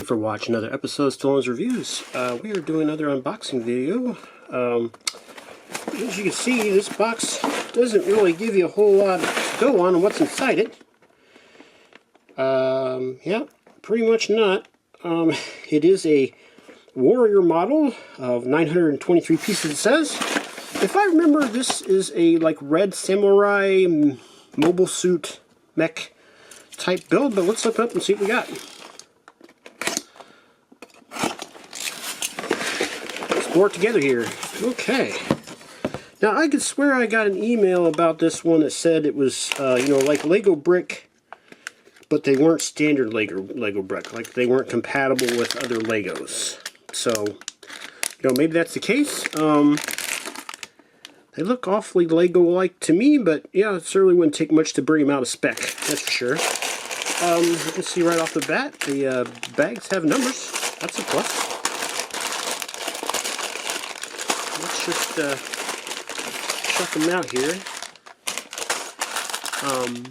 you for watching another episode of Stolen's Reviews. We are doing another unboxing video. As you can see, this box doesn't really give you a whole lot to go on what's inside it. Yeah, pretty much not. It is a Warrior model of 923 pieces, it says. If I remember, this is a Red Samurai mobile suit mech type build, but let's look it up and see what we got. Explore it together here. Okay. Now, I could swear I got an email about this one that said it was, like Lego brick, but they weren't standard Lego brick. Like, they weren't compatible with other Legos. So, maybe that's the case. They look awfully Lego-like to me, but yeah, it certainly wouldn't take much to bring them out of spec. That's for sure. You can see right off the bat, the bags have numbers. That's a plus. Let's just check them out here. I'm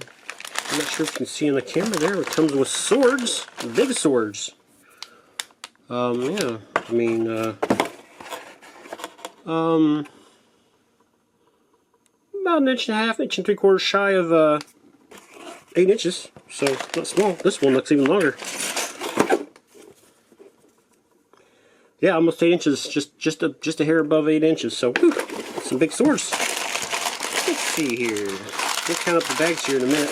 not sure if you can see on the camera there. It comes with swords, big swords. Yeah, I mean, about an inch and a half, inch and 3/4 shy of 8 inches, so not small. This one looks even longer. Yeah, almost 8 inches, just a hair above 8 inches. So, whew, some big swords. Let's see here. We'll count up the bags here in a minute.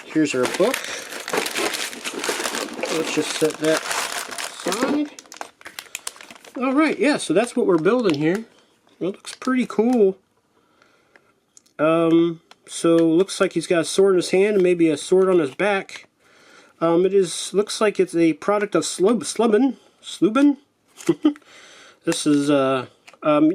Here's our book. Let's just set that aside. All right, yeah. So that's what we're building here. It looks pretty cool. So looks like he's got a sword in his hand and maybe a sword on his back. Looks like it's a product of Slubin. This is,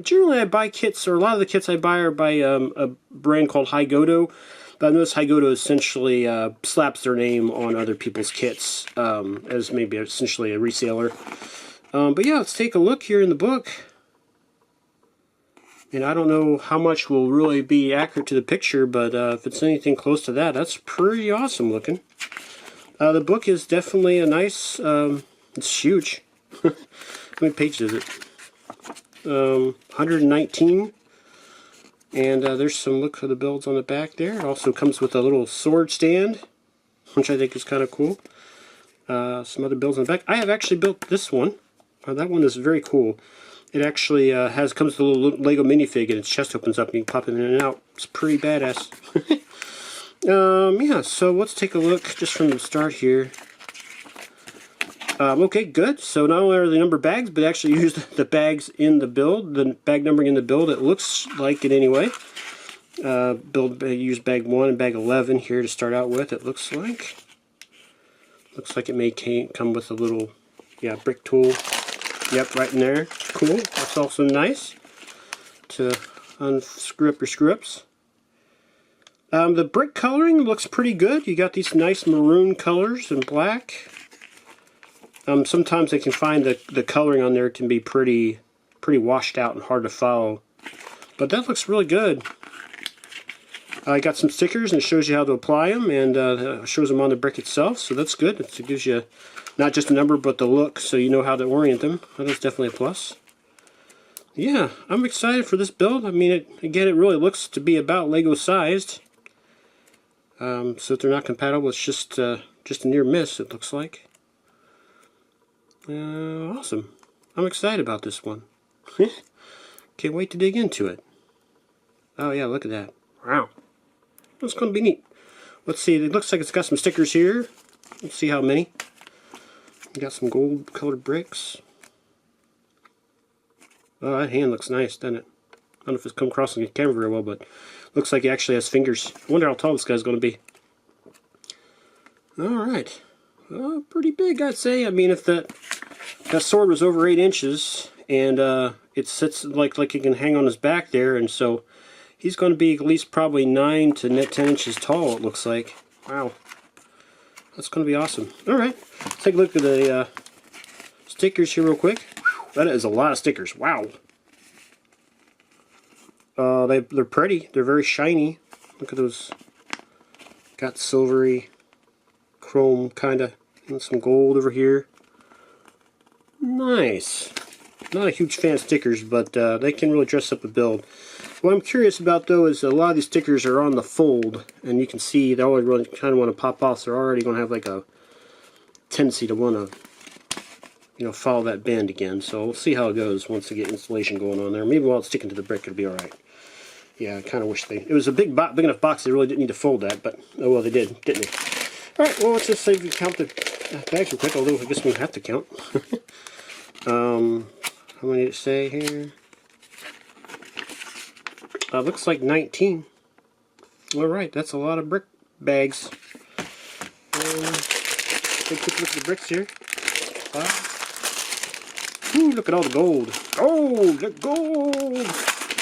generally I buy kits, or a lot of the kits I buy are by a brand called Hygoto. But I notice Hygoto essentially slaps their name on other people's kits as maybe essentially a reseller. But yeah, let's take a look here in the book. And I don't know how much will really be accurate to the picture, but if it's anything close to that, that's pretty awesome looking. The book is definitely a nice, it's huge. How many pages is it? 119. And there's some look for the builds on the back there. It also comes with a little sword stand, which I think is kind of cool. Some other builds on the back. I have actually built this one. That one is very cool. It actually comes with a little Lego minifig, and its chest opens up and you can pop it in and out. It's pretty badass. Yeah, so let's take a look just from the start here. Okay, good. So not only are the number bags, but actually used the bags in the build, the bag numbering in the build. It looks like it anyway. Use bag 1 and bag 11 here to start out with. It looks like. Looks like it may come with a little, brick tool. Yep, right in there. Cool. That's also nice to unscrew up your screw-ups. The brick coloring looks pretty good. You got these nice maroon colors and black. Sometimes I can find the coloring on there can be pretty washed out and hard to follow. But that looks really good. I got some stickers and it shows you how to apply them, and shows them on the brick itself, so that's good. It gives you not just a number, but the look, so you know how to orient them. That's definitely a plus. Yeah, I'm excited for this build. I mean, again, it really looks to be about Lego sized. So if they're not compatible, it's just a near miss, it looks like. Awesome. I'm excited about this one. Can't wait to dig into it. Oh yeah, look at that. Wow. That's going to be neat. Let's see, it looks like it's got some stickers here. Let's see how many. Got some gold colored bricks. Oh, that hand looks nice, doesn't it? I don't know if it's come across on the camera very well, but looks like he actually has fingers. I wonder how tall this guy's going to be. Alright. Pretty big, I'd say. I mean, if that sword was over 8 inches, and it sits like it can hang on his back there, and so he's going to be at least probably 9 to 10 inches tall, it looks like. Wow. That's going to be awesome. Alright, let's take a look at the stickers here real quick. That is a lot of stickers. Wow. They're pretty. They're very shiny. Look at those. Got silvery chrome kind of And some gold over here. Nice. Not a huge fan of stickers, but they can really dress up a build. What I'm curious about, though, is a lot of these stickers are on the fold, and you can see they always really kind of want to pop off, so they're already going to have like a tendency to want to, you know, follow that band again. So we'll see how it goes once we get installation going on there. Maybe while it's sticking to the brick, it'll be all right. Yeah, I kind of wish it was a big enough box. They really didn't need to fold that, but oh well, they did, didn't they? All right, well, let's just see if we count the bags real quick. Although I guess we have to count. How many did it say here? Looks like 19. All right, that's a lot of brick bags. Take a quick look at the bricks here. Ooh, look at all the gold. Gold! The gold!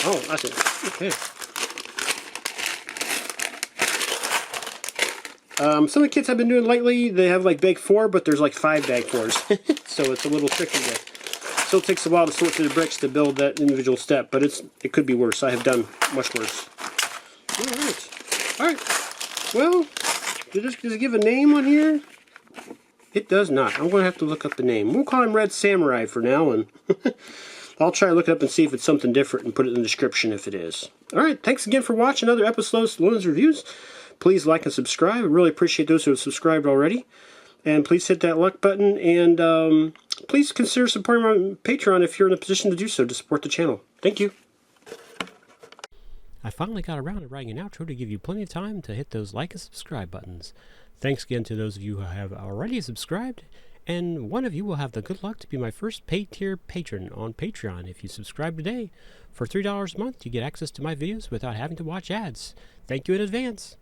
Oh, that's it. Okay. Some of the kits I've been doing lately, they have like bag 4, but there's like 5 bag 4s. So it's a little tricky there. Still takes a while to sort through the bricks to build that individual step, but it could be worse. I have done much worse. Alright. Well, does it give a name on here? It does not. I'm going to have to look up the name. We'll call him Red Samurai for now, and I'll try to look it up and see if it's something different and put it in the description if it is. Alright, thanks again for watching another episode of Lorenz Reviews. Please like and subscribe. I really appreciate those who have subscribed already. And please hit that like button, and please consider supporting my Patreon if you're in a position to do so to support the channel. Thank you. I finally got around to writing an outro to give you plenty of time to hit those like and subscribe buttons. Thanks again to those of you who have already subscribed, and one of you will have the good luck to be my first paid tier patron on Patreon if you subscribe today. For $3 a month, you get access to my videos without having to watch ads. Thank you in advance.